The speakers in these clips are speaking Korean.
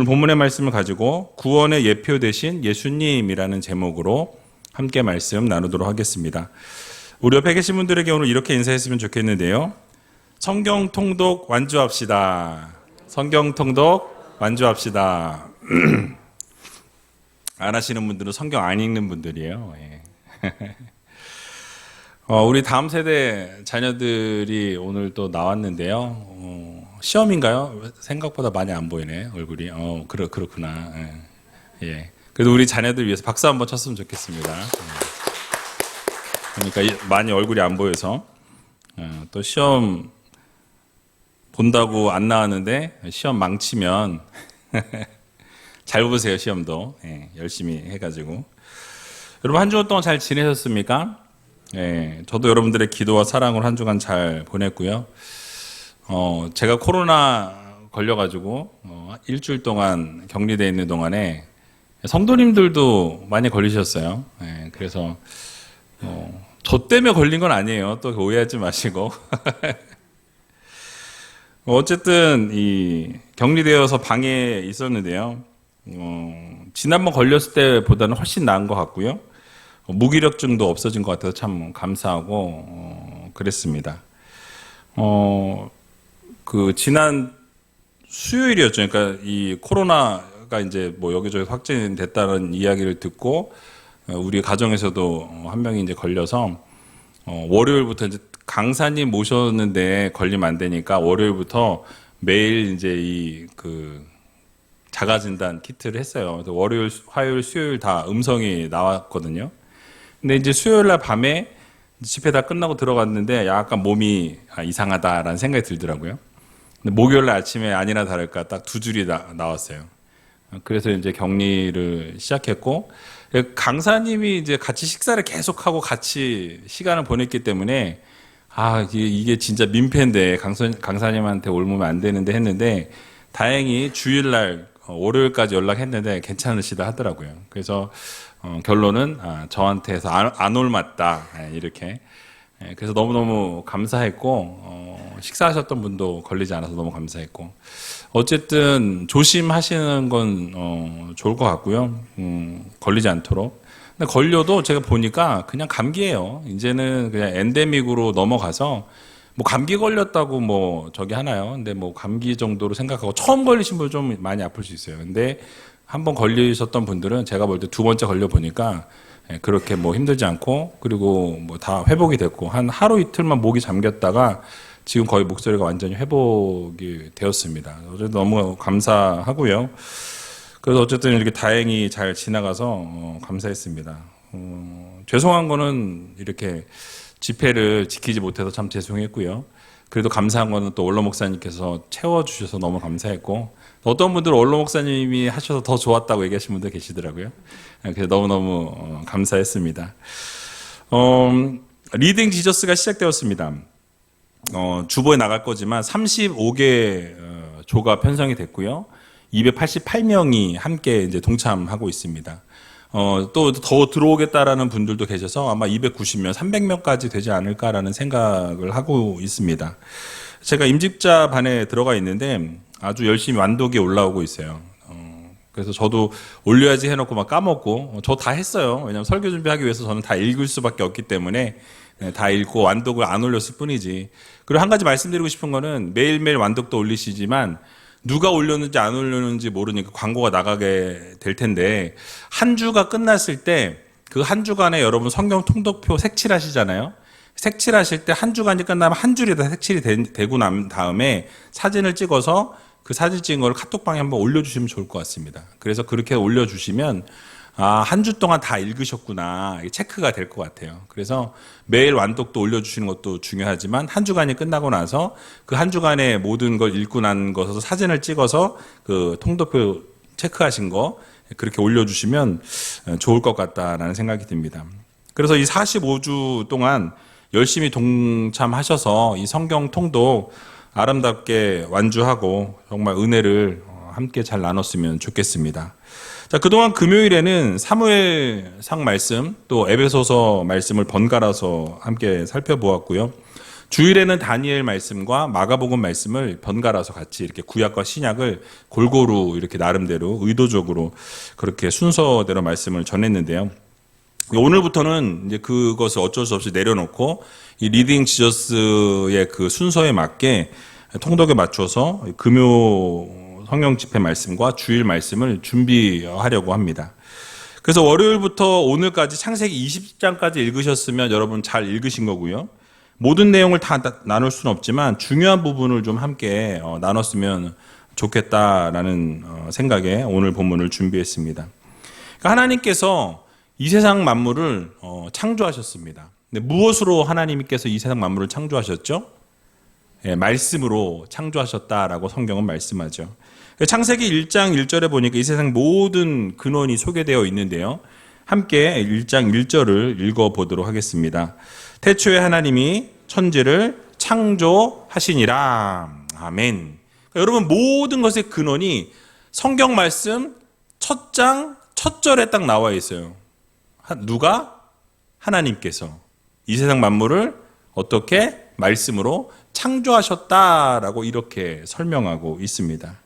본문의 말씀을 가지고 구원의 예표 되신 예수님이라는 제목으로 함께 말씀 나누도록 하겠습니다. 우리 옆에 계신 분들에게 오늘 이렇게 인사했으면 좋겠는데요. 성경 통독 완주합시다. 성경 통독 완주합시다. 안 하시는 분들은 성경 안 읽는 분들이에요. 우리 다음 세대 자녀들이 오늘 또 나왔는데요. 시험인가요? 생각보다 많이 안 보이네, 얼굴이. 그렇구나. 예. 그래도 우리 자녀들 위해서 박수 한번 쳤으면 좋겠습니다. 그러니까 많이 얼굴이 안 보여서. 또 시험 본다고 안 나왔는데, 시험 망치면, 잘 보세요, 시험도. 열심히 해가지고. 여러분, 한 주간 동안 잘 지내셨습니까? 저도 여러분들의 기도와 사랑으로 한 주간 잘 보냈고요. 제가 코로나 걸려가지고 일주일 동안 격리되어 있는 동안에 성도님들도 많이 걸리셨어요. 그래서 저 때문에 걸린 건 아니에요. 또 오해하지 마시고. 어쨌든 이 격리되어서 방에 있었는데요. 지난번 걸렸을 때보다는 훨씬 나은 것 같고요. 무기력증도 없어진 것 같아서 참 감사하고 그랬습니다. 지난 수요일이었죠. 그러니까 이 코로나가 이제 뭐 여기저기 확진됐다는 이야기를 듣고 우리 가정에서도 한 명이 이제 걸려서 월요일부터 이제 강사님 모셨는데 걸리면 안 되니까 월요일부터 매일 이제 자가진단 키트를 했어요. 그래서 월요일, 화요일, 수요일 다 음성이 나왔거든요. 근데 이제 수요일 날 밤에 집회 다 끝나고 들어갔는데 약간 몸이 이상하다라는 생각이 들더라고요. 근데 목요일 날 아침에 아니나 다를까 딱 두 줄이 나왔어요. 그래서 이제 격리를 시작했고, 강사님이 이제 같이 식사를 계속하고 같이 시간을 보냈기 때문에, 이게 진짜 민폐인데, 강사님한테 옮으면 안 되는데 했는데, 다행히 주일날, 월요일까지 연락했는데 괜찮으시다 하더라고요. 그래서, 결론은, 저한테서 안 옮았다. 이렇게. 그래서 너무너무 감사했고, 식사하셨던 분도 걸리지 않아서 너무 감사했고, 어쨌든 조심하시는 건 좋을 것 같고요. 걸리지 않도록. 근데 걸려도 제가 보니까 그냥 감기예요. 이제는 그냥 엔데믹으로 넘어가서 뭐 감기 걸렸다고 뭐 저기 하나요? 근데 뭐 감기 정도로 생각하고 처음 걸리신 분 좀 많이 아플 수 있어요. 근데 한번 걸리셨던 분들은 제가 볼 때 두 번째 걸려 보니까 그렇게 뭐 힘들지 않고, 그리고 뭐 다 회복이 됐고, 한 하루 이틀만 목이 잠겼다가 지금 거의 목소리가 완전히 회복이 되었습니다. 어쨌든 너무 감사하고요. 그래서 어쨌든 이렇게 다행히 잘 지나가서 감사했습니다. 죄송한 거는 이렇게 집회를 지키지 못해서 참 죄송했고요. 그래도 감사한 거는 또 원로 목사님께서 채워주셔서 너무 감사했고, 어떤 분들은 원로 목사님이 하셔서 더 좋았다고 얘기하시는 분들 계시더라고요. 그래서 너무너무 감사했습니다. 리딩 지저스가 시작되었습니다. 주보에 나갈 거지만 35개 조가 편성이 됐고요. 288명이 함께 이제 동참하고 있습니다. 또 더 들어오겠다라는 분들도 계셔서 아마 290명, 300명까지 되지 않을까라는 생각을 하고 있습니다. 제가 임직자 반에 들어가 있는데 아주 열심히 완독이 올라오고 있어요. 그래서 저도 올려야지 해놓고 막 까먹고, 저 다 했어요. 왜냐면 설교 준비하기 위해서 저는 다 읽을 수밖에 없기 때문에 다 읽고 완독을 안 올렸을 뿐이지. 그리고 한 가지 말씀드리고 싶은 거는 매일매일 완독도 올리시지만 누가 올렸는지 안 올렸는지 모르니까 광고가 나가게 될 텐데, 한 주가 끝났을 때 그 한 주간에 여러분 성경 통독표 색칠하시잖아요. 색칠하실 때 한 주간이 끝나면 한 줄이 다 색칠이 되고 난 다음에 사진을 찍어서 그 사진 찍은 걸 카톡방에 한번 올려주시면 좋을 것 같습니다. 그래서 그렇게 올려주시면 한 주 동안 다 읽으셨구나, 체크가 될 것 같아요. 그래서 매일 완독도 올려주시는 것도 중요하지만 한 주간이 끝나고 나서 그 한 주간의 모든 걸 읽고 난 것에서 사진을 찍어서 그 통독표 체크하신 거 그렇게 올려주시면 좋을 것 같다라는 생각이 듭니다. 그래서 이 45주 동안 열심히 동참하셔서 이 성경 통독 아름답게 완주하고 정말 은혜를 함께 잘 나눴으면 좋겠습니다. 자, 그동안 금요일에는 사무엘상 말씀, 또 에베소서 말씀을 번갈아서 함께 살펴보았고요. 주일에는 다니엘 말씀과 마가복음 말씀을 번갈아서 같이 이렇게 구약과 신약을 골고루 이렇게 나름대로 의도적으로 그렇게 순서대로 말씀을 전했는데요. 오늘부터는 이제 그것을 어쩔 수 없이 내려놓고 이 리딩 지저스의 그 순서에 맞게 통독에 맞춰서 금요 성경 집회 말씀과 주일 말씀을 준비하려고 합니다. 그래서 월요일부터 오늘까지 창세기 20장까지 읽으셨으면 여러분 잘 읽으신 거고요. 모든 내용을 다 나눌 수는 없지만 중요한 부분을 좀 함께 나눴으면 좋겠다라는 생각에 오늘 본문을 준비했습니다. 그러니까 하나님께서 이 세상 만물을 창조하셨습니다. 근데 무엇으로 하나님께서 이 세상 만물을 창조하셨죠? 예, 말씀으로 창조하셨다라고 성경은 말씀하죠. 창세기 1장 1절에 보니까 이 세상 모든 근원이 소개되어 있는데요. 함께 1장 1절을 읽어보도록 하겠습니다. 태초에 하나님이 천지를 창조하시니라. 아멘. 그러니까 여러분 모든 것의 근원이 성경 말씀 첫 장 첫 절에 딱 나와 있어요. 누가? 하나님께서 이 세상 만물을 어떻게? 말씀으로 창조하셨다라고 이렇게 설명하고 있습니다.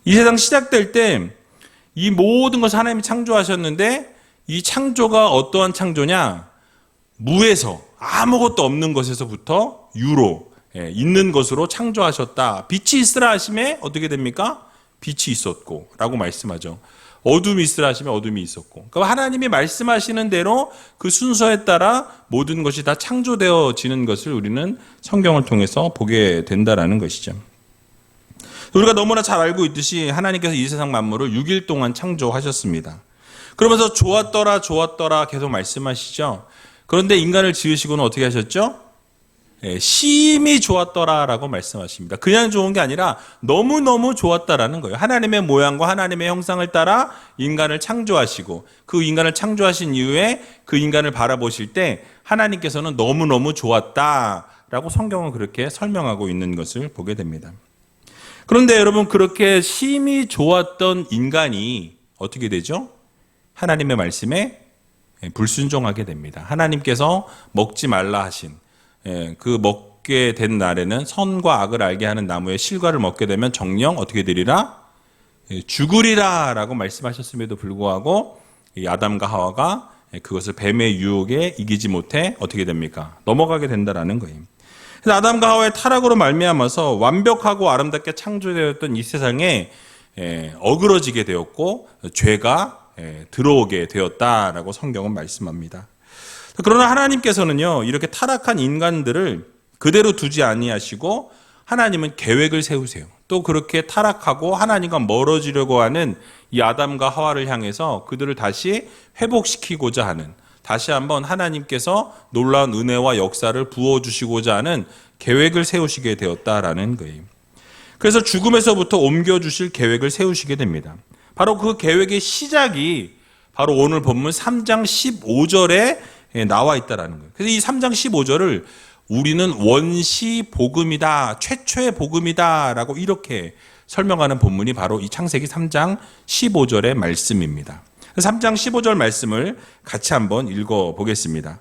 이 세상 시작될 때 이 모든 것을 하나님이 창조하셨는데 이 창조가 어떠한 창조냐? 무에서 아무것도 없는 것에서부터 유로 있는 것으로 창조하셨다. 빛이 있으라 하심에 어떻게 됩니까? 빛이 있었고 라고 말씀하죠. 어둠이 있으라 하시면 어둠이 있었고. 그러니까 하나님이 말씀하시는 대로 그 순서에 따라 모든 것이 다 창조되어지는 것을 우리는 성경을 통해서 보게 된다라는 것이죠. 우리가 너무나 잘 알고 있듯이 하나님께서 이 세상 만물을 6일 동안 창조하셨습니다. 그러면서 좋았더라 좋았더라 계속 말씀하시죠. 그런데 인간을 지으시고는 어떻게 하셨죠? 심히 좋았더라라고 말씀하십니다. 그냥 좋은 게 아니라 너무너무 좋았다라는 거예요. 하나님의 모양과 하나님의 형상을 따라 인간을 창조하시고 그 인간을 창조하신 이후에 그 인간을 바라보실 때 하나님께서는 너무너무 좋았다라고 성경은 그렇게 설명하고 있는 것을 보게 됩니다. 그런데 여러분 그렇게 심히 좋았던 인간이 어떻게 되죠? 하나님의 말씀에 불순종하게 됩니다. 하나님께서 먹지 말라 하신 그 먹게 된 날에는 선과 악을 알게 하는 나무의 실과를 먹게 되면 정녕 어떻게 되리라? 죽으리라 라고 말씀하셨음에도 불구하고 이 아담과 하와가 그것을 뱀의 유혹에 이기지 못해 어떻게 됩니까? 넘어가게 된다라는 거예요. 그래서 아담과 하와의 타락으로 말미암아서 완벽하고 아름답게 창조되었던 이 세상에 어그러지게 되었고 죄가 들어오게 되었다라고 성경은 말씀합니다. 그러나 하나님께서는요, 이렇게 타락한 인간들을 그대로 두지 아니하시고 하나님은 계획을 세우세요. 또 그렇게 타락하고 하나님과 멀어지려고 하는 이 아담과 하와를 향해서 그들을 다시 회복시키고자 하는, 다시 한번 하나님께서 놀라운 은혜와 역사를 부어주시고자 하는 계획을 세우시게 되었다라는 거예요. 그래서 죽음에서부터 옮겨주실 계획을 세우시게 됩니다. 바로 그 계획의 시작이 바로 오늘 본문 3장 15절에 나와 있다라는 거예요. 그래서 이 3장 15절을 우리는 원시 복음이다, 최초의 복음이다라고 이렇게 설명하는 본문이 바로 이 창세기 3장 15절의 말씀입니다. 3장 15절 말씀을 같이 한번 읽어보겠습니다.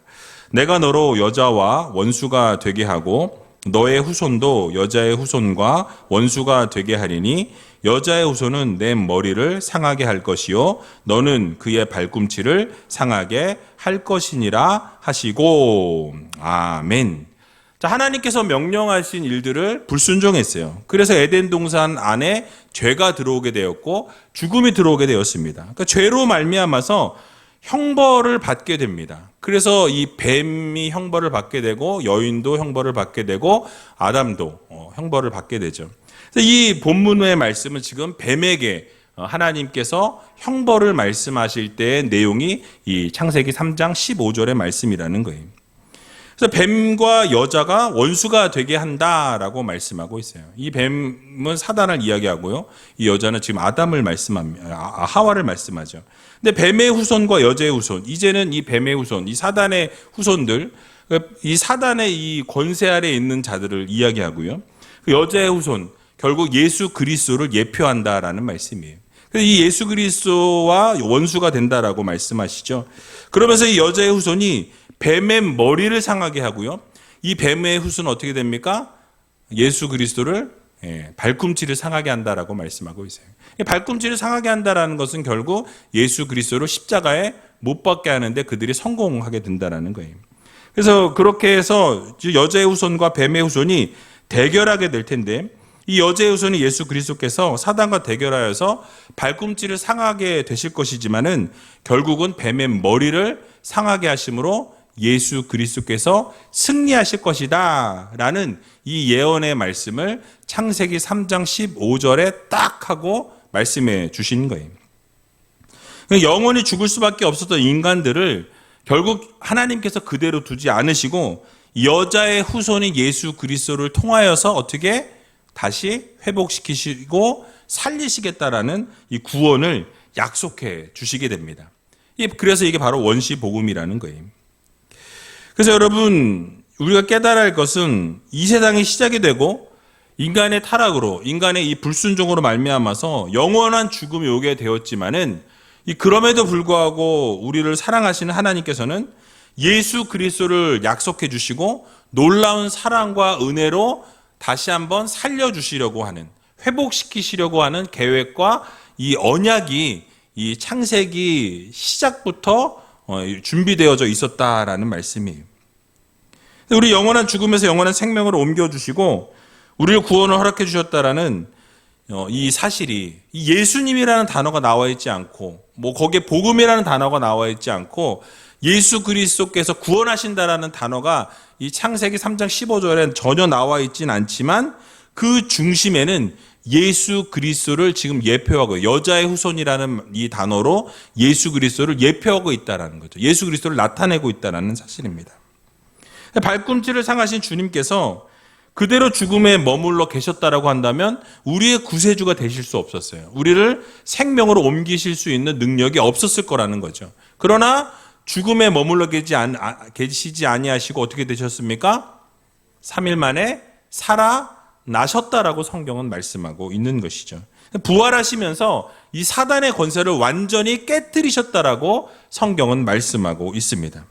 내가 너로 여자와 원수가 되게 하고 너의 후손도 여자의 후손과 원수가 되게 하리니 여자의 후손은 내 머리를 상하게 할 것이요 너는 그의 발꿈치를 상하게 할 것이니라 하시고 아멘. 자, 하나님께서 명령하신 일들을 불순종했어요. 그래서 에덴 동산 안에 죄가 들어오게 되었고 죽음이 들어오게 되었습니다. 그러니까 죄로 말미암아서 형벌을 받게 됩니다. 그래서 이 뱀이 형벌을 받게 되고 여인도 형벌을 받게 되고 아담도 형벌을 받게 되죠. 그래서 이 본문의 말씀은 지금 뱀에게 하나님께서 형벌을 말씀하실 때의 내용이 이 창세기 3장 15절의 말씀이라는 거예요. 그래서 뱀과 여자가 원수가 되게 한다라고 말씀하고 있어요. 이 뱀은 사단을 이야기하고요. 이 여자는 지금 아담을 말씀합니다. 하와를 말씀하죠. 근데 뱀의 후손과 여자의 후손, 이제는 이 뱀의 후손, 이 사단의 후손들, 이 사단의 이 권세 아래에 있는 자들을 이야기하고요. 그 여자의 후손, 결국 예수 그리스도를 예표한다라는 말씀이에요. 그래서 이 예수 그리스도와 원수가 된다라고 말씀하시죠. 그러면서 이 여자의 후손이 뱀의 머리를 상하게 하고요. 이 뱀의 후손은 어떻게 됩니까? 예수 그리스도를 발꿈치를 상하게 한다라고 말씀하고 있어요. 발꿈치를 상하게 한다라는 것은 결국 예수 그리스도를 십자가에 못 박게 하는데 그들이 성공하게 된다라는 거예요. 그래서 그렇게 해서 여자의 후손과 뱀의 후손이 대결하게 될 텐데, 이 여자의 후손이 예수 그리스도께서 사단과 대결하여서 발꿈치를 상하게 되실 것이지만은 결국은 뱀의 머리를 상하게 하심으로 예수 그리스도께서 승리하실 것이다 라는 이 예언의 말씀을 창세기 3장 15절에 딱 하고 말씀해 주신 거예요. 영원히 죽을 수밖에 없었던 인간들을 결국 하나님께서 그대로 두지 않으시고 여자의 후손인 예수 그리스도를 통하여서 어떻게 다시 회복시키시고 살리시겠다라는 이 구원을 약속해 주시게 됩니다. 그래서 이게 바로 원시 복음이라는 거예요. 그래서 여러분, 우리가 깨달아야 할 것은 이 세상이 시작이 되고 인간의 타락으로, 인간의 이 불순종으로 말미암아서 영원한 죽음이 오게 되었지만은 그럼에도 불구하고 우리를 사랑하시는 하나님께서는 예수 그리스도를 약속해 주시고 놀라운 사랑과 은혜로 다시 한번 살려주시려고 하는, 회복시키시려고 하는 계획과 이 언약이 이 창세기 시작부터 준비되어져 있었다라는 말씀이에요. 우리 영원한 죽음에서 영원한 생명으로 옮겨주시고 우리를 구원을 허락해 주셨다라는 이 사실이, 이 예수님이라는 단어가 나와 있지 않고 거기에 복음이라는 단어가 나와 있지 않고 예수 그리스도께서 구원하신다라는 단어가 이 창세기 3장 15절엔 전혀 나와 있진 않지만 그 중심에는 예수 그리스도를 지금 예표하고, 여자의 후손이라는 이 단어로 예수 그리스도를 예표하고 있다는 거죠. 예수 그리스도를 나타내고 있다는 사실입니다. 발꿈치를 상하신 주님께서 그대로 죽음에 머물러 계셨다라고 한다면 우리의 구세주가 되실 수 없었어요. 우리를 생명으로 옮기실 수 있는 능력이 없었을 거라는 거죠. 그러나 죽음에 머물러 계시지 아니하시고 어떻게 되셨습니까? 3일 만에 살아나셨다라고 성경은 말씀하고 있는 것이죠. 부활하시면서 이 사단의 권세를 완전히 깨뜨리셨다라고 성경은 말씀하고 있습니다.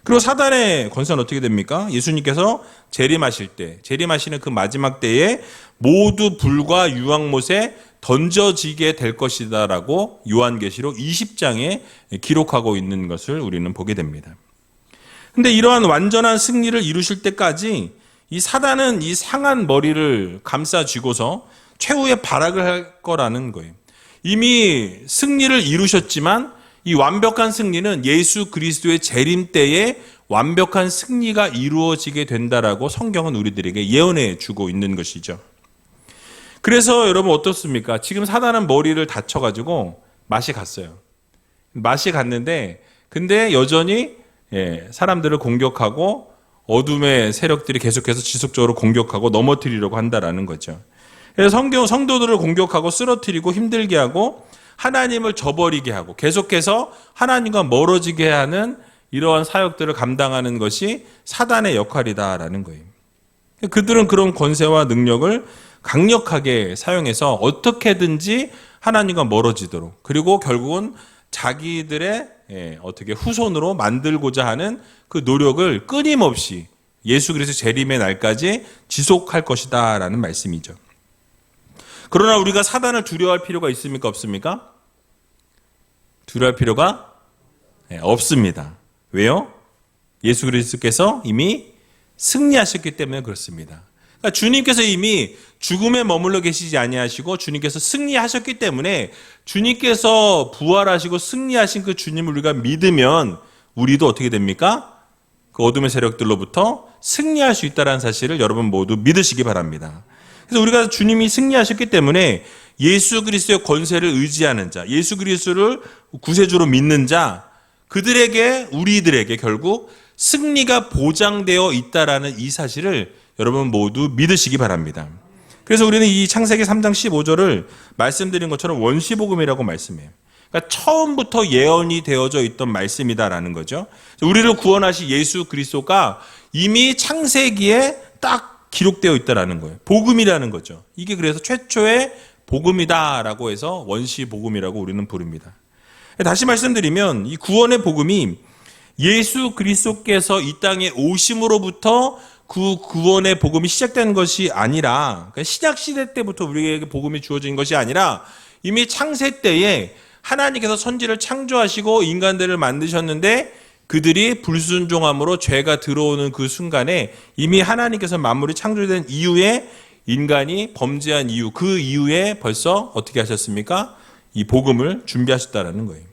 그리고 사단의 권세는 어떻게 됩니까? 예수님께서 재림하시는 그 마지막 때에 모두 불과 유황못에 던져지게 될 것이다라고 요한계시록 20장에 기록하고 있는 것을 우리는 보게 됩니다. 근데 이러한 완전한 승리를 이루실 때까지 이 사단은 이 상한 머리를 감싸 쥐고서 최후의 발악을 할 거라는 거예요. 이미 승리를 이루셨지만 이 완벽한 승리는 예수 그리스도의 재림 때에 완벽한 승리가 이루어지게 된다라고 성경은 우리들에게 예언해 주고 있는 것이죠. 그래서 여러분 어떻습니까? 지금 사단은 머리를 다쳐가지고 맛이 갔어요. 맛이 갔는데 근데 여전히 사람들을 공격하고 어둠의 세력들이 계속해서 지속적으로 공격하고 넘어뜨리려고 한다라는 거죠. 그래서 성도들을 공격하고 쓰러뜨리고 힘들게 하고 하나님을 저버리게 하고 계속해서 하나님과 멀어지게 하는 이러한 사역들을 감당하는 것이 사단의 역할이다라는 거예요. 그들은 그런 권세와 능력을 강력하게 사용해서 어떻게든지 하나님과 멀어지도록, 그리고 결국은 자기들의 어떻게 후손으로 만들고자 하는 그 노력을 끊임없이 예수 그리스도 재림의 날까지 지속할 것이다라는 말씀이죠. 그러나 우리가 사단을 두려워할 필요가 있습니까? 없습니까? 두려워할 필요가 없습니다. 왜요? 예수 그리스도께서 이미 승리하셨기 때문에 그렇습니다. 그러니까 주님께서 이미 죽음에 머물러 계시지 아니하시고 주님께서 승리하셨기 때문에 주님께서 부활하시고 승리하신 그 주님을 우리가 믿으면 우리도 어떻게 됩니까? 그 어둠의 세력들로부터 승리할 수 있다는 사실을 여러분 모두 믿으시기 바랍니다. 그래서 우리가 주님이 승리하셨기 때문에 예수 그리스도의 권세를 의지하는 자, 예수 그리스도를 구세주로 믿는 자, 그들에게, 우리들에게 결국 승리가 보장되어 있다라는 이 사실을 여러분 모두 믿으시기 바랍니다. 그래서 우리는 이 창세기 3장 15절을 말씀드린 것처럼 원시복음이라고 말씀해요. 그러니까 처음부터 예언이 되어져 있던 말씀이다라는 거죠. 우리를 구원하신 예수 그리스도가 이미 창세기에 딱 기록되어 있다라는 거예요. 복음이라는 거죠. 이게 그래서 최초의 복음이다라고 해서 원시복음이라고 우리는 부릅니다. 다시 말씀드리면 이 구원의 복음이 예수 그리스도께서 이 땅에 오심으로부터 그 구원의 복음이 시작된 것이 아니라, 신약 시대 때부터 우리에게 복음이 주어진 것이 아니라 이미 창세 때에 하나님께서 천지를 창조하시고 인간들을 만드셨는데 그들이 불순종함으로 죄가 들어오는 그 순간에 이미 하나님께서 만물이 창조된 이후에 인간이 범죄한 이후, 그 이후에 벌써 어떻게 하셨습니까? 이 복음을 준비하셨다라는 거예요.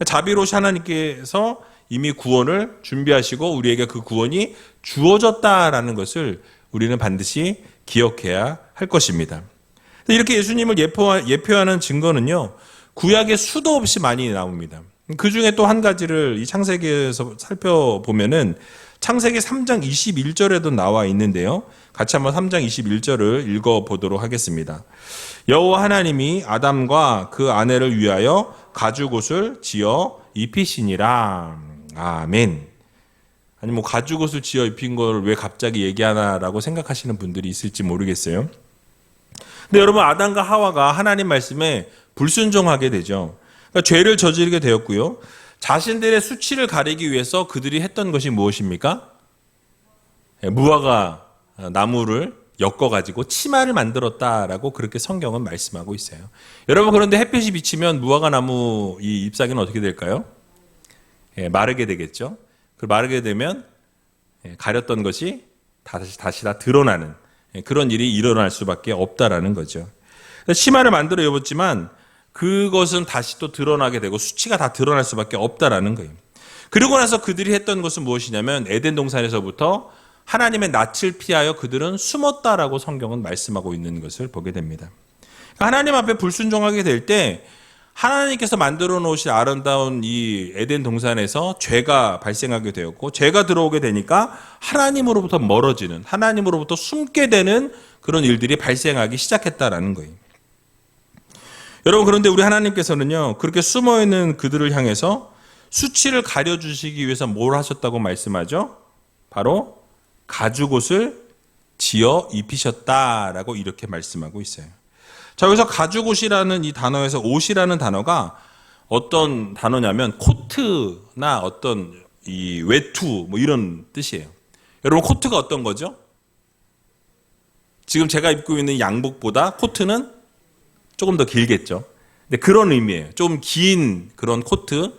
자비로우신 하나님께서 이미 구원을 준비하시고 우리에게 그 구원이 주어졌다라는 것을 우리는 반드시 기억해야 할 것입니다. 이렇게 예수님을 예표하는 증거는요, 구약에 수도 없이 많이 나옵니다. 그 중에 또 한 가지를 이 창세기에서 살펴보면은 창세기 3장 21절에도 나와 있는데요. 같이 한번 3장 21절을 읽어보도록 하겠습니다. 여호와 하나님이 아담과 그 아내를 위하여 가죽옷을 지어 입히시니라. 아멘. 아니 뭐 가죽옷을 지어 입힌 걸 왜 갑자기 얘기하나라고 생각하시는 분들이 있을지 모르겠어요. 근데 여러분, 아담과 하와가 하나님 말씀에 불순종하게 되죠. 그러니까 죄를 저지르게 되었고요. 자신들의 수치를 가리기 위해서 그들이 했던 것이 무엇입니까? 무화과 나무를 엮어가지고 치마를 만들었다라고 그렇게 성경은 말씀하고 있어요. 여러분, 그런데 햇빛이 비치면 무화과 나무 이 잎사귀는 어떻게 될까요? 마르게 되겠죠. 그 마르게 되면 가렸던 것이 다시 다 드러나는 그런 일이 일어날 수밖에 없다라는 거죠. 치마를 만들어 입었지만 그것은 다시 또 드러나게 되고 수치가 다 드러날 수밖에 없다라는 거예요. 그리고 나서 그들이 했던 것은 무엇이냐면 에덴 동산에서부터 하나님의 낯을 피하여 그들은 숨었다라고 성경은 말씀하고 있는 것을 보게 됩니다. 하나님 앞에 불순종하게 될 때 하나님께서 만들어 놓으신 아름다운 이 에덴 동산에서 죄가 발생하게 되었고, 죄가 들어오게 되니까 하나님으로부터 멀어지는, 하나님으로부터 숨게 되는 그런 일들이 발생하기 시작했다라는 거예요. 여러분, 그런데 우리 하나님께서는요, 그렇게 숨어있는 그들을 향해서 수치를 가려주시기 위해서 뭘 하셨다고 말씀하죠? 바로 가죽옷을 지어 입히셨다라고 이렇게 말씀하고 있어요. 자, 여기서 가죽옷이라는 이 단어에서 옷이라는 단어가 어떤 단어냐면 코트나 어떤 이 외투 뭐 이런 뜻이에요. 여러분, 코트가 어떤 거죠? 지금 제가 입고 있는 양복보다 코트는 조금 더 길겠죠. 근데 그런 의미예요. 좀 긴 그런 코트,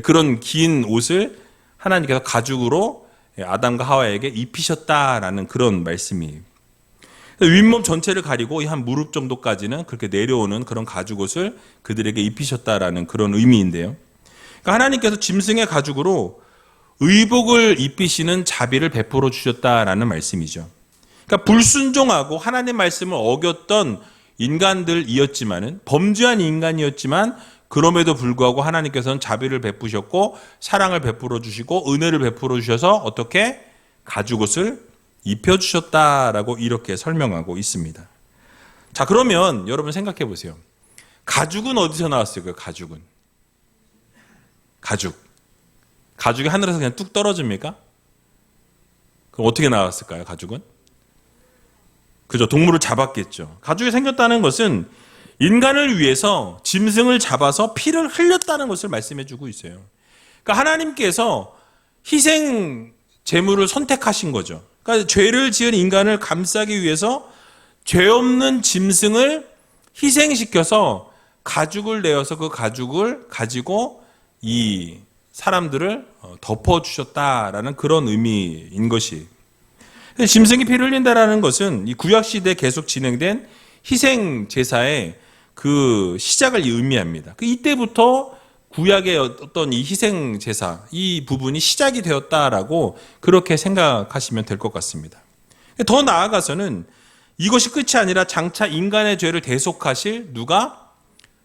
그런 긴 옷을 하나님께서 가죽으로 아담과 하와에게 입히셨다라는 그런 말씀이에요. 윗몸 전체를 가리고 한 무릎 정도까지는 그렇게 내려오는 그런 가죽옷을 그들에게 입히셨다라는 그런 의미인데요. 그러니까 하나님께서 짐승의 가죽으로 의복을 입히시는 자비를 베풀어 주셨다라는 말씀이죠. 그러니까 불순종하고 하나님 말씀을 어겼던 인간들이었지만은, 범죄한 인간이었지만 그럼에도 불구하고 하나님께서는 자비를 베푸셨고 사랑을 베풀어 주시고 은혜를 베풀어 주셔서 어떻게 가죽옷을 입혀주셨다라고 이렇게 설명하고 있습니다. 자, 그러면 여러분 생각해 보세요. 가죽은 어디서 나왔을까요? 가죽이 하늘에서 그냥 뚝 떨어집니까? 그럼 어떻게 나왔을까요? 가죽은? 그죠? 동물을 잡았겠죠. 가죽이 생겼다는 것은 인간을 위해서 짐승을 잡아서 피를 흘렸다는 것을 말씀해 주고 있어요. 그러니까 하나님께서 희생 제물을 선택하신 거죠. 그러니까 죄를 지은 인간을 감싸기 위해서 죄 없는 짐승을 희생시켜서 가죽을 내어서 그 가죽을 가지고 이 사람들을 덮어주셨다라는 그런 의미인 것이. 짐승이 피를 흘린다라는 것은 이 구약시대에 계속 진행된 희생 제사의 그 시작을 의미합니다. 이때부터 구약의 어떤 이 희생 제사, 이 부분이 시작이 되었다라고 그렇게 생각하시면 될 것 같습니다. 더 나아가서는 이것이 끝이 아니라 장차 인간의 죄를 대속하실 누가?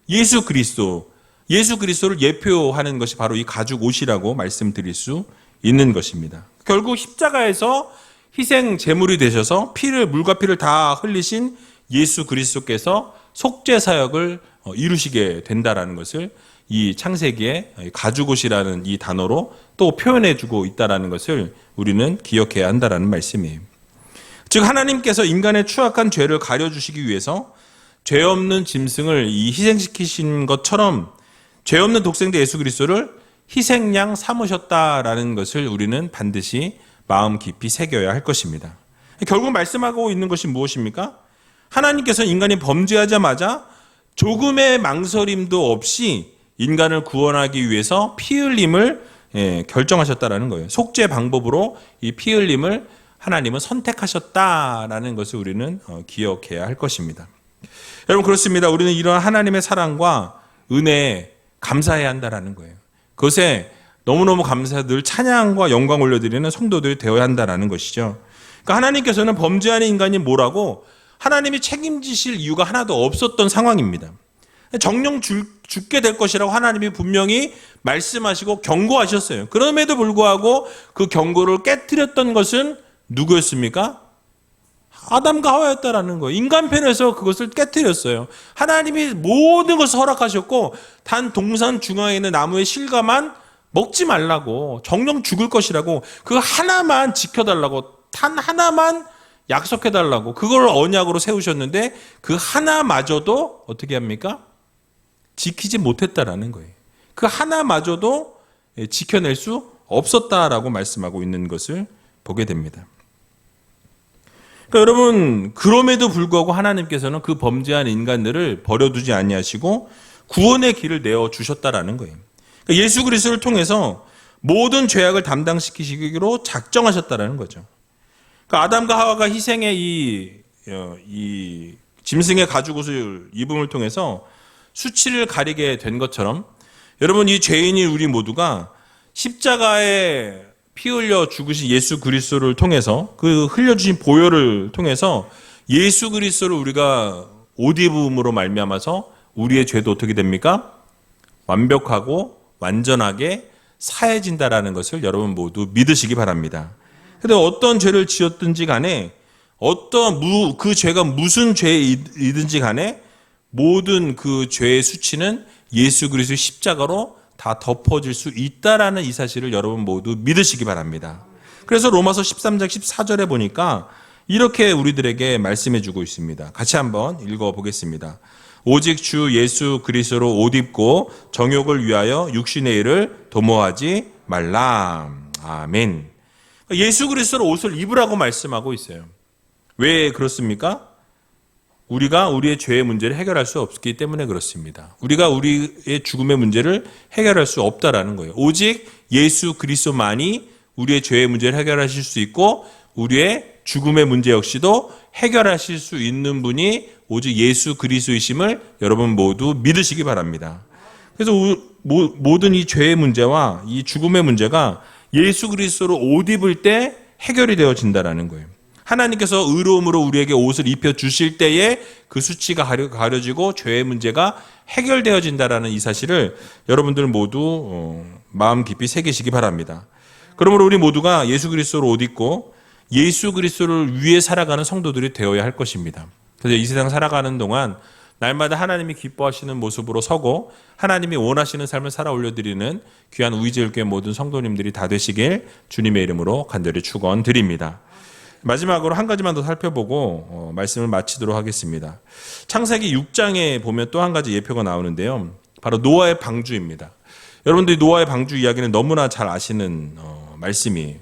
예수 그리스도를 예표하는 것이 바로 이 가죽 옷이라고 말씀드릴 수 있는 것입니다. 결국 십자가에서 희생 제물이 되셔서 물과 피를 다 흘리신 예수 그리스도께서 속죄 사역을 이루시게 된다라는 것을 이 창세기에 가죽옷이라는 이 단어로 또 표현해주고 있다는 것을 우리는 기억해야 한다는 말씀이에요. 즉 하나님께서 인간의 추악한 죄를 가려주시기 위해서 죄 없는 짐승을 희생시키신 것처럼 죄 없는 독생자 예수 그리스도를 희생양 삼으셨다라는 것을 우리는 반드시 마음 깊이 새겨야 할 것입니다. 결국 말씀하고 있는 것이 무엇입니까? 하나님께서는 인간이 범죄하자마자 조금의 망설임도 없이 인간을 구원하기 위해서 피 흘림을 결정하셨다라는 거예요. 속죄 방법으로 이 피 흘림을 하나님은 선택하셨다라는 것을 우리는 기억해야 할 것입니다. 여러분, 그렇습니다. 우리는 이러한 하나님의 사랑과 은혜에 감사해야 한다라는 거예요. 그것에 너무너무 감사해서 늘 찬양과 영광 올려드리는 성도들이 되어야 한다라는 것이죠. 그러니까 하나님께서는 범죄하는 인간이 뭐라고 하나님이 책임지실 이유가 하나도 없었던 상황입니다. 정령 죽게 될 것이라고 하나님이 분명히 말씀하시고 경고하셨어요. 그럼에도 불구하고 그 경고를 깨뜨렸던 것은 누구였습니까? 아담과 하와였다라는 거예요. 인간편에서 그것을 깨뜨렸어요. 하나님이 모든 것을 허락하셨고 단 동산 중앙에 있는 나무의 실과만 먹지 말라고, 정령 죽을 것이라고, 그 하나만 지켜달라고, 단 하나만 약속해달라고, 그걸 언약으로 세우셨는데 그 하나마저도 어떻게 합니까? 지키지 못했다라는 거예요. 그 하나마저도 지켜낼 수 없었다라고 말씀하고 있는 것을 보게 됩니다. 그러니까 여러분, 그럼에도 불구하고 하나님께서는 그 범죄한 인간들을 버려두지 아니하시고 구원의 길을 내어 주셨다라는 거예요. 그러니까 예수 그리스도를 통해서 모든 죄악을 담당시키시기로 작정하셨다라는 거죠. 그러니까 아담과 하와가 희생의 이 짐승의 가죽옷을 입음을 통해서 수치를 가리게 된 것처럼, 여러분, 이 죄인인 우리 모두가 십자가에 피 흘려 죽으신 예수 그리스도를 통해서, 그 흘려주신 보혈을 통해서 예수 그리스도를 우리가 옷 입음으로 말미암아서 우리의 죄도 어떻게 됩니까? 완벽하고 완전하게 사해진다라는 것을 여러분 모두 믿으시기 바랍니다. 근데 어떤 죄를 지었든지 간에, 그 죄가 무슨 죄이든지 간에 모든 그 죄의 수치는 예수 그리스도의 십자가로 다 덮어질 수 있다라는 이 사실을 여러분 모두 믿으시기 바랍니다. 그래서 로마서 13장 14절에 보니까 이렇게 우리들에게 말씀해 주고 있습니다. 같이 한번 읽어보겠습니다. 오직 주 예수 그리스도로 옷 입고 정욕을 위하여 육신의 일을 도모하지 말라. 아멘. 예수 그리스도로 옷을 입으라고 말씀하고 있어요. 왜 그렇습니까? 우리가 우리의 죄의 문제를 해결할 수 없기 때문에 그렇습니다. 우리가 우리의 죽음의 문제를 해결할 수 없다라는 거예요. 오직 예수 그리스도만이 우리의 죄의 문제를 해결하실 수 있고 우리의 죽음의 문제 역시도 해결하실 수 있는 분이 오직 예수 그리스도이심을 여러분 모두 믿으시기 바랍니다. 그래서 모든 이 죄의 문제와 이 죽음의 문제가 예수 그리스도로 옷 입을 때 해결이 되어진다라는 거예요. 하나님께서 의로움으로 우리에게 옷을 입혀 주실 때에 그 수치가 가려지고 죄의 문제가 해결되어진다라는 이 사실을 여러분들 모두 마음 깊이 새기시기 바랍니다. 그러므로 우리 모두가 예수 그리스도로 옷 입고 예수 그리스도를 위해 살아가는 성도들이 되어야 할 것입니다. 그래서 이 세상 살아가는 동안 날마다 하나님이 기뻐하시는 모습으로 서고 하나님이 원하시는 삶을 살아 올려드리는 귀한 우이제일교회 모든 성도님들이 다 되시길 주님의 이름으로 간절히 축원드립니다. 마지막으로 한 가지만 더 살펴보고 말씀을 마치도록 하겠습니다. 창세기 6장에 보면 또 한 가지 예표가 나오는데요. 바로 노아의 방주입니다. 여러분들이 노아의 방주 이야기는 너무나 잘 아시는 말씀이에요.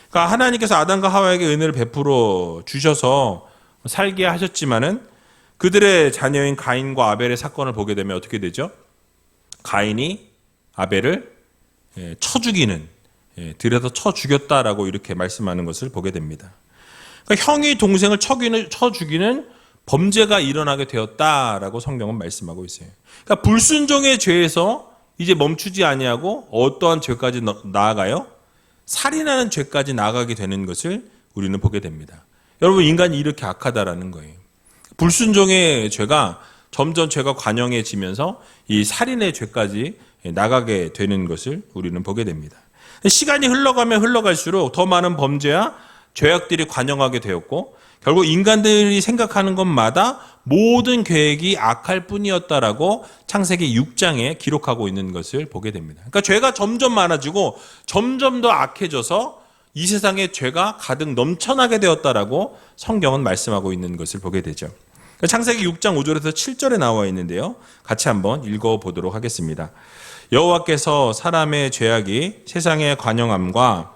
그러니까 하나님께서 아담과 하와에게 은혜를 베풀어 주셔서 살게 하셨지만은 그들의 자녀인 가인과 아벨의 사건을 보게 되면 어떻게 되죠? 가인이 아벨을 쳐 죽이는, 들여서 쳐 죽였다라고 이렇게 말씀하는 것을 보게 됩니다. 그러니까 형이 동생을 쳐 죽이는 범죄가 일어나게 되었다라고 성경은 말씀하고 있어요. 그러니까 불순종의 죄에서 이제 멈추지 아니하고 어떠한 죄까지 나아가요? 살인하는 죄까지 나아가게 되는 것을 우리는 보게 됩니다. 여러분, 인간이 이렇게 악하다라는 거예요. 불순종의 죄가 점점 죄가 관영해지면서 이 살인의 죄까지 나가게 되는 것을 우리는 보게 됩니다. 시간이 흘러가면 흘러갈수록 더 많은 범죄와 죄악들이 관영하게 되었고 결국 인간들이 생각하는 것마다 모든 계획이 악할 뿐이었다라고 창세기 6장에 기록하고 있는 것을 보게 됩니다. 그러니까 죄가 점점 많아지고 점점 더 악해져서 이 세상에 죄가 가득 넘쳐나게 되었다라고 성경은 말씀하고 있는 것을 보게 되죠. 창세기 6장 5절에서 7절에 나와 있는데요. 같이 한번 읽어보도록 하겠습니다. 여호와께서 사람의 죄악이 세상의 관영함과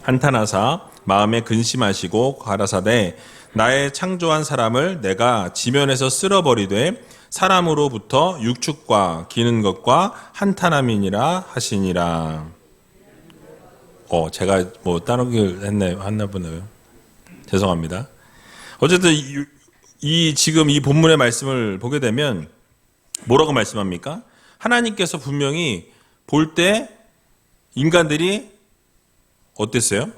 한탄하사 마음에 근심하시고 가라사대 나의 창조한 사람을 내가 지면에서 쓸어버리되 사람으로부터 육축과 기는 것과 한탄함이니라 하시니라. 제가 뭐 따르길 했나 보네요. 죄송합니다. 어쨌든 지금 이 본문의 말씀을 보게 되면 뭐라고 말씀합니까? 하나님께서 분명히 볼 때 인간들이 어땠어요?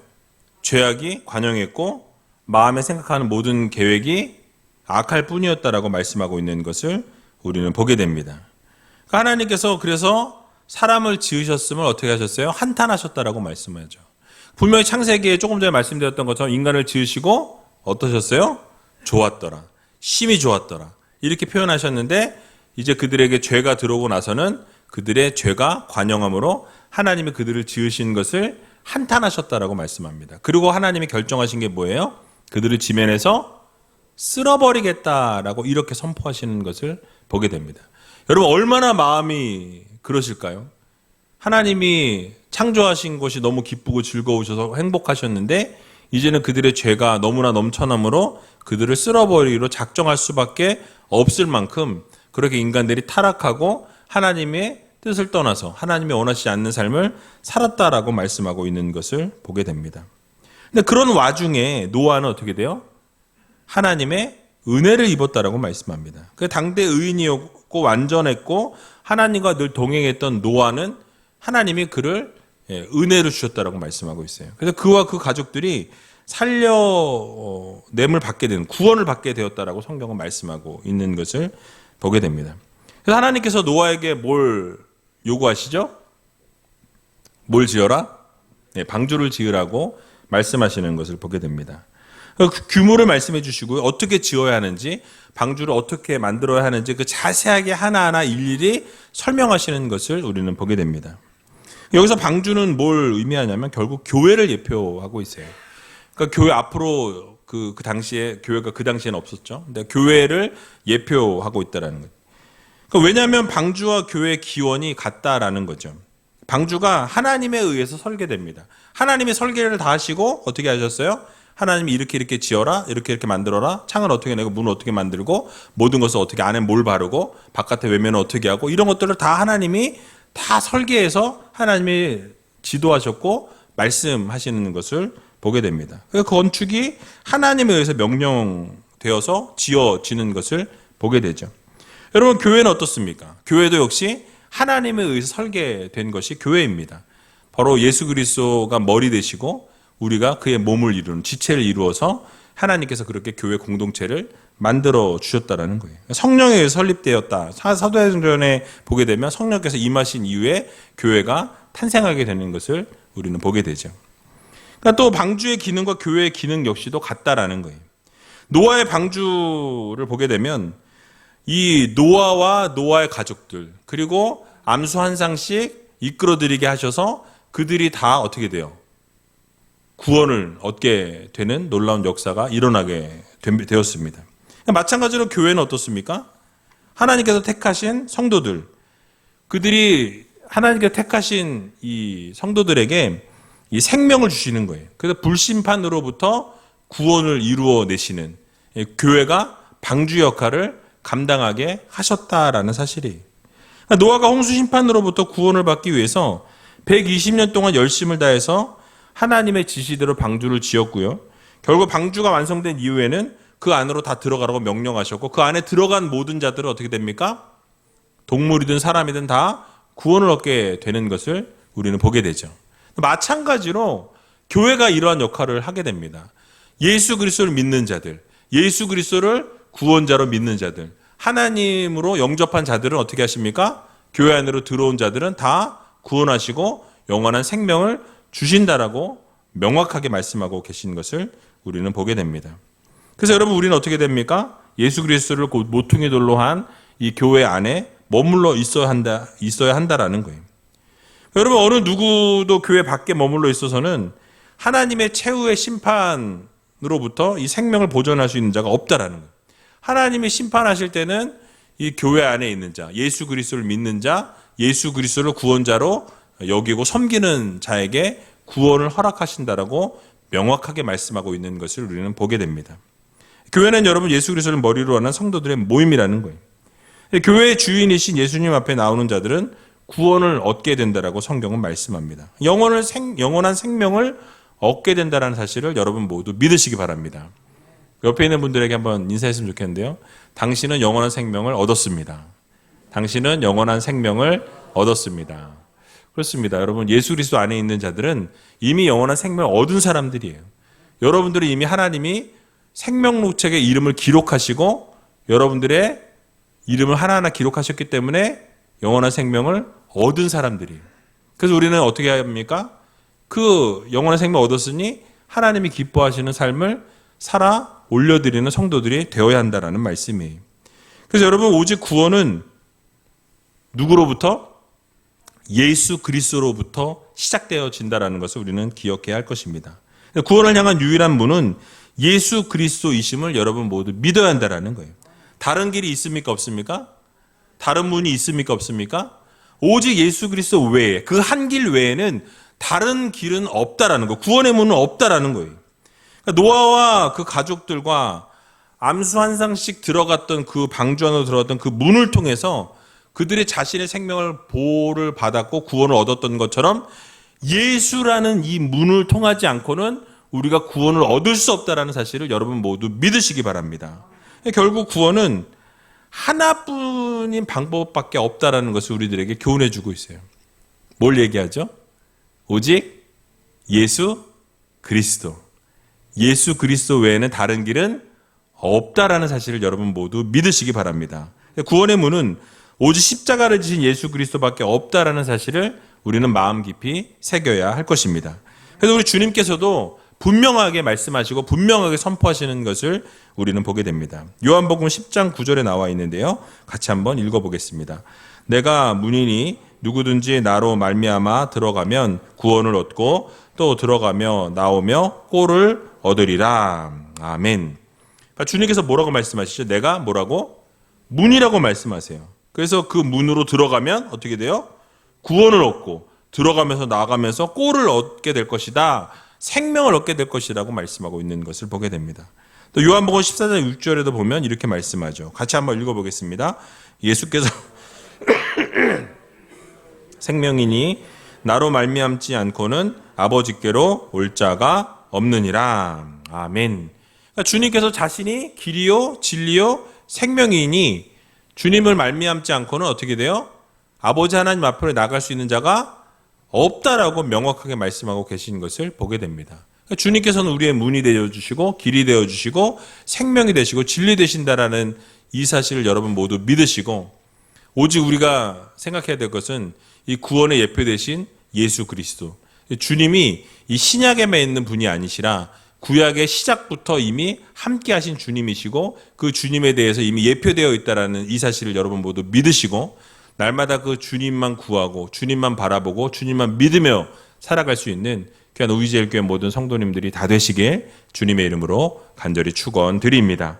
죄악이 관영했고 마음에 생각하는 모든 계획이 악할 뿐이었다라고 말씀하고 있는 것을 우리는 보게 됩니다. 그러니까 하나님께서 그래서 사람을 지으셨음을 어떻게 하셨어요? 한탄하셨다라고 말씀하죠. 분명히 창세기에 조금 전에 말씀드렸던 것처럼 인간을 지으시고 어떠셨어요? 좋았더라. 심히 좋았더라. 이렇게 표현하셨는데 이제 그들에게 죄가 들어오고 나서는 그들의 죄가 관영함으로 하나님이 그들을 지으신 것을 한탄하셨다라고 말씀합니다. 그리고 하나님이 결정하신 게 뭐예요? 그들을 지면에서 쓸어버리겠다라고 이렇게 선포하시는 것을 보게 됩니다. 여러분 얼마나 마음이 그러실까요? 하나님이 창조하신 것이 너무 기쁘고 즐거우셔서 행복하셨는데 이제는 그들의 죄가 너무나 넘쳐남으로 그들을 쓸어버리기로 작정할 수밖에 없을 만큼 그렇게 인간들이 타락하고 하나님의 뜻을 떠나서 하나님이 원하시지 않는 삶을 살았다라고 말씀하고 있는 것을 보게 됩니다. 근데 그런 와중에 노아는 어떻게 돼요? 하나님의 은혜를 입었다라고 말씀합니다. 그 당대 의인이었고 완전했고 하나님과 늘 동행했던 노아는 하나님이 그를 은혜를 주셨다라고 말씀하고 있어요. 그래서 그와 그 가족들이 살려냄을 받게 된 구원을 받게 되었다라고 성경은 말씀하고 있는 것을 보게 됩니다. 그래서 하나님께서 노아에게 뭘 요구하시죠? 뭘 지어라? 방주를 지으라고 말씀하시는 것을 보게 됩니다. 그 규모를 말씀해 주시고요. 어떻게 지어야 하는지, 방주를 어떻게 만들어야 하는지 그 자세하게 하나하나 일일이 설명하시는 것을 우리는 보게 됩니다. 여기서 방주는 뭘 의미하냐면 결국 교회를 예표하고 있어요. 그러니까 교회 앞으로 그 당시에 교회가 그 당시에는 없었죠. 근데 교회를 예표하고 있다라는 거예요. 그러니까 왜냐하면 방주와 교회의 기원이 같다라는 거죠. 방주가 하나님에 의해서 설계됩니다. 하나님이 설계를 다 하시고 어떻게 하셨어요? 하나님이 이렇게 지어라, 이렇게 만들어라, 창을 어떻게 내고 문을 어떻게 만들고 모든 것을 어떻게 안에 뭘 바르고 바깥에 외면을 어떻게 하고 이런 것들을 다 하나님이 다 설계해서 하나님이 지도하셨고 말씀하시는 것을 보게 됩니다. 그 건축이 하나님에 의해서 명령되어서 지어지는 것을 보게 되죠. 여러분 교회는 어떻습니까? 교회도 역시 하나님에 의해서 설계된 것이 교회입니다. 바로 예수 그리스도가 머리 되시고 우리가 그의 몸을 이루는 지체를 이루어서 하나님께서 그렇게 교회 공동체를 만들어 주셨다라는 거예요. 성령에 의해서 설립되었다. 사도행전에 보게 되면 성령께서 임하신 이후에 교회가 탄생하게 되는 것을 우리는 보게 되죠. 그러니까 또 방주의 기능과 교회의 기능 역시도 같다라는 거예요. 노아의 방주를 보게 되면 이 노아와 노아의 가족들 그리고 암수 한 쌍씩 이끌어들이게 하셔서 그들이 다 어떻게 돼요? 구원을 얻게 되는 놀라운 역사가 일어나게 되었습니다. 마찬가지로 교회는 어떻습니까? 하나님께서 택하신 성도들, 그들이 하나님께서 택하신 이 성도들에게 이 생명을 주시는 거예요. 그래서 불심판으로부터 구원을 이루어내시는 교회가 방주 역할을 감당하게 하셨다라는 사실이에요. 노아가 홍수 심판으로부터 구원을 받기 위해서 120년 동안 열심을 다해서 하나님의 지시대로 방주를 지었고요. 결국 방주가 완성된 이후에는 그 안으로 다 들어가라고 명령하셨고 그 안에 들어간 모든 자들은 어떻게 됩니까? 동물이든 사람이든 다 구원을 얻게 되는 것을 우리는 보게 되죠. 마찬가지로 교회가 이러한 역할을 하게 됩니다. 예수 그리스도를 믿는 자들, 예수 그리스도를 구원자로 믿는 자들, 하나님으로 영접한 자들은 어떻게 하십니까? 교회 안으로 들어온 자들은 다 구원하시고 영원한 생명을 주신다라고 명확하게 말씀하고 계신 것을 우리는 보게 됩니다. 그래서 여러분 우리는 어떻게 됩니까? 예수 그리스도를 곧 모퉁이 돌로 한 이 교회 안에 머물러 있어야 한다라는 거예요. 여러분 어느 누구도 교회 밖에 머물러 있어서는 하나님의 최후의 심판으로부터 이 생명을 보존할 수 있는 자가 없다라는 거예요. 하나님이 심판하실 때는 이 교회 안에 있는 자, 예수 그리스도를 믿는 자, 예수 그리스도를 구원자로 여기고 섬기는 자에게 구원을 허락하신다라고 명확하게 말씀하고 있는 것을 우리는 보게 됩니다. 교회는 여러분 예수 그리스도를 머리로 하는 성도들의 모임이라는 거예요. 교회의 주인이신 예수님 앞에 나오는 자들은 구원을 얻게 된다라고 성경은 말씀합니다. 영원한 생명을 얻게 된다는 사실을 여러분 모두 믿으시기 바랍니다. 옆에 있는 분들에게 한번 인사했으면 좋겠는데요. 당신은 영원한 생명을 얻었습니다. 당신은 영원한 생명을 얻었습니다. 그렇습니다. 여러분 예수 그리스도 안에 있는 자들은 이미 영원한 생명을 얻은 사람들이에요. 여러분들은 이미 하나님이 생명록책에 이름을 기록하시고 여러분들의 이름을 하나하나 기록하셨기 때문에 영원한 생명을 얻은 사람들이에요. 그래서 우리는 어떻게 해야 합니까? 그 영원한 생명을 얻었으니 하나님이 기뻐하시는 삶을 살아 올려드리는 성도들이 되어야 한다는 말씀이에요. 그래서 여러분 오직 구원은 누구로부터? 예수 그리스도로부터 시작되어진다는 것을 우리는 기억해야 할 것입니다. 구원을 향한 유일한 문은 예수 그리스도이심을 여러분 모두 믿어야 한다는 거예요. 다른 길이 있습니까? 없습니까? 다른 문이 있습니까? 없습니까? 오직 예수 그리스도 외에 그 한 길 외에는 다른 길은 없다라는 거. 구원의 문은 없다라는 거예요. 그러니까 노아와 그 가족들과 암수 한 상씩 들어갔던 그 방주 안으로 들어갔던 그 문을 통해서 그들의 자신의 생명을 보호를 받았고 구원을 얻었던 것처럼 예수라는 이 문을 통하지 않고는 우리가 구원을 얻을 수 없다는 사실을 여러분 모두 믿으시기 바랍니다. 결국 구원은 하나뿐인 방법밖에 없다라는 것을 우리들에게 교훈해 주고 있어요. 뭘 얘기하죠? 오직 예수 그리스도. 예수 그리스도 외에는 다른 길은 없다라는 사실을 여러분 모두 믿으시기 바랍니다. 구원의 문은 오직 십자가를 지신 예수 그리스도밖에 없다라는 사실을 우리는 마음 깊이 새겨야 할 것입니다. 그래서 우리 주님께서도 분명하게 말씀하시고 분명하게 선포하시는 것을 우리는 보게 됩니다. 요한복음 10장 9절에 나와 있는데요. 같이 한번 읽어보겠습니다. 내가 문이니 누구든지 나로 말미암아 들어가면 구원을 얻고 또 들어가며 나오며 꼴을 얻으리라. 아멘. 주님께서 뭐라고 말씀하시죠? 내가 뭐라고? 문이라고 말씀하세요. 그래서 그 문으로 들어가면 어떻게 돼요? 구원을 얻고 들어가면서 나가면서 꼴을 얻게 될 것이다. 생명을 얻게 될 것이라고 말씀하고 있는 것을 보게 됩니다. 또 요한복음 14장 6절에도 보면 이렇게 말씀하죠. 같이 한번 읽어보겠습니다. 예수께서 생명이니 나로 말미암지 않고는 아버지께로 올 자가 없느니라. 아멘. 그러니까 주님께서 자신이 길이요 진리요 생명이니 주님을 말미암지 않고는 어떻게 돼요? 아버지 하나님 앞으로 나갈 수 있는 자가 없다라고 명확하게 말씀하고 계신 것을 보게 됩니다. 그러니까 주님께서는 우리의 문이 되어주시고 길이 되어주시고 생명이 되시고 진리 되신다라는 이 사실을 여러분 모두 믿으시고 오직 우리가 생각해야 될 것은 이 구원의 예표 되신 예수 그리스도. 주님이 이 신약에만 있는 분이 아니시라 구약의 시작부터 이미 함께 하신 주님이시고 그 주님에 대해서 이미 예표되어 있다라는 이 사실을 여러분 모두 믿으시고 날마다 그 주님만 구하고 주님만 바라보고 주님만 믿으며 살아갈 수 있는 귀한 우리제일교회 모든 성도님들이 다 되시길 주님의 이름으로 간절히 축원드립니다.